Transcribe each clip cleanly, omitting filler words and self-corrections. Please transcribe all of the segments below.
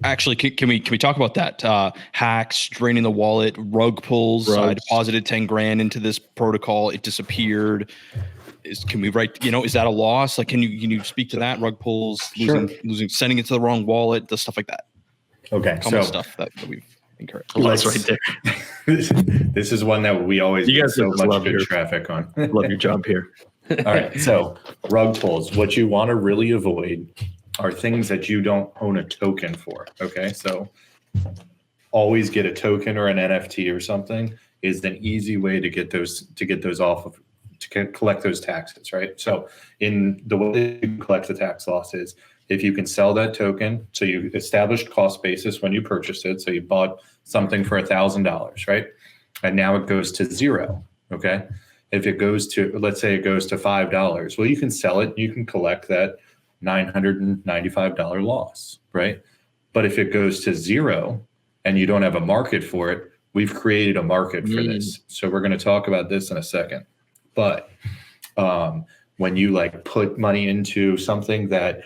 Actually, can we talk about that? Hacks, draining the wallet, rug pulls. I deposited 10 grand into this protocol. It disappeared. Can we write? Is that a loss? Like, can you speak to that? Rug pulls, losing, sending it to the wrong wallet, the stuff like that. Okay, common stuff that we've encouraged. Loss right there. This is one that we always get so much good traffic on. Love your job here. All right, so rug pulls. What you want to really avoid are things that you don't own a token for. Okay, so always get a token or an NFT or something is an easy way to get those off of, to collect those taxes, right? So in the way you collect the tax losses, if you can sell that token, so you established cost basis when you purchased it, so you bought something for $1,000, right? And now it goes to zero, okay? If it goes to, let's say it goes to $5, well, you can sell it, you can collect that $995 loss, right? But if it goes to zero and you don't have a market for it, we've created a market for this. So we're going to talk about this in a second. But when you like put money into something that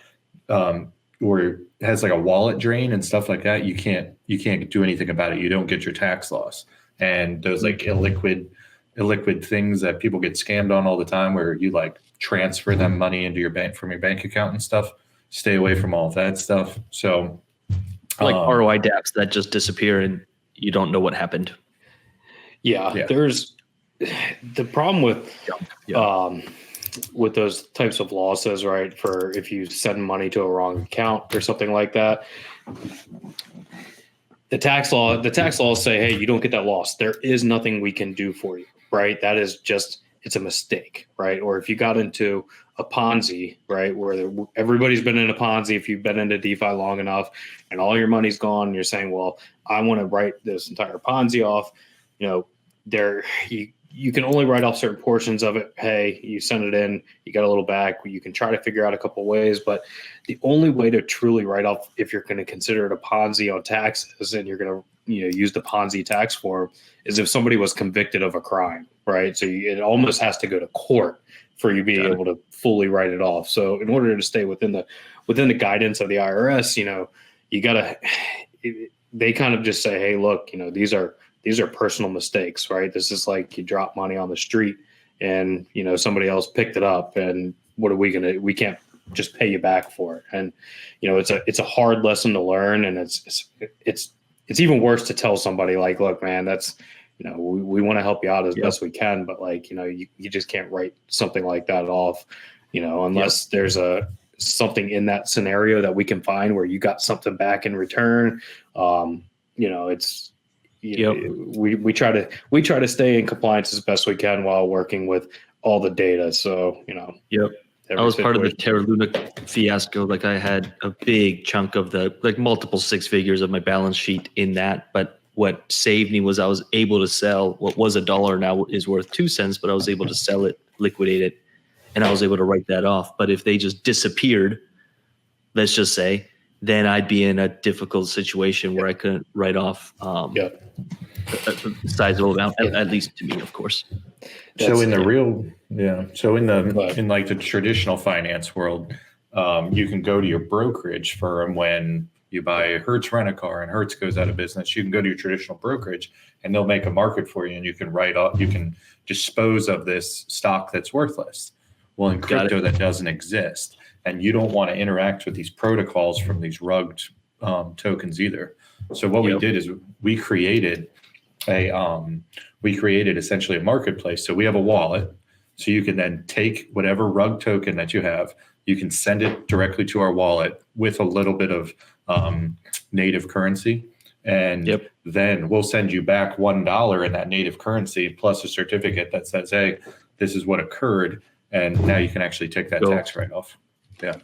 or has like a wallet drain and stuff like that, you can't do anything about it. You don't get your tax loss. And those like illiquid things that people get scammed on all the time, where you like transfer them money into your bank from your bank account and stuff. Stay away from all of that stuff. So like ROI Dapps that just disappear and you don't know what happened. Yeah. There's the problem with those types of losses, right? For if you send money to a wrong account or something like that, the tax laws say, hey, you don't get that loss. There is nothing we can do for you, right? That is just, it's a mistake, right? Or if you got into a Ponzi, right, where everybody's been in a Ponzi, if you've been into DeFi long enough and all your money's gone, and you're saying, well, I want to write this entire Ponzi off, you can only write off certain portions of it. Hey, you send it in, you got a little back. You can try to figure out a couple ways, but the only way to truly write off, if you're going to consider it a Ponzi on taxes and you're going to use the Ponzi tax form, is if somebody was convicted of a crime, right? So it almost has to go to court for you being able to fully write it off. So in order to stay within the guidance of the IRS, you gotta. They kind of just say, hey, look, these are personal mistakes, right? This is like you drop money on the street and, somebody else picked it up, and what are we we can't just pay you back for it. And, it's a hard lesson to learn. And it's even worse to tell somebody like, look, man, that's, we want to help you out as best we can, but like, you just can't write something like that off, unless there's something in that scenario that we can find where you got something back in return. It's, we try to stay in compliance as best we can while working with all the data. So, I was part of the Teruna fiasco. Like I had a big chunk of multiple six figures of my balance sheet in that. But what saved me was I was able to sell what was $1 now is worth 2 cents, but I was able to sell it, liquidate it, and I was able to write that off. But if they just disappeared, let's just say, then I'd be in a difficult situation where I couldn't write off a sizable amount, at least to me, of course. So in like the traditional finance world, you can go to your brokerage firm when you buy Hertz rent a car and Hertz goes out of business. You can go to your traditional brokerage and they'll make a market for you, and you can write off, you can dispose of this stock that's worthless. Well, in crypto, that doesn't exist. And you don't want to interact with these protocols from these rugged tokens either. So what we did is we created essentially a marketplace. So we have a wallet. So you can then take whatever rug token that you have, you can send it directly to our wallet with a little bit of native currency. And then we'll send you back $1 in that native currency plus a certificate that says, hey, this is what occurred. And now you can actually take that tax write-off. Yeah.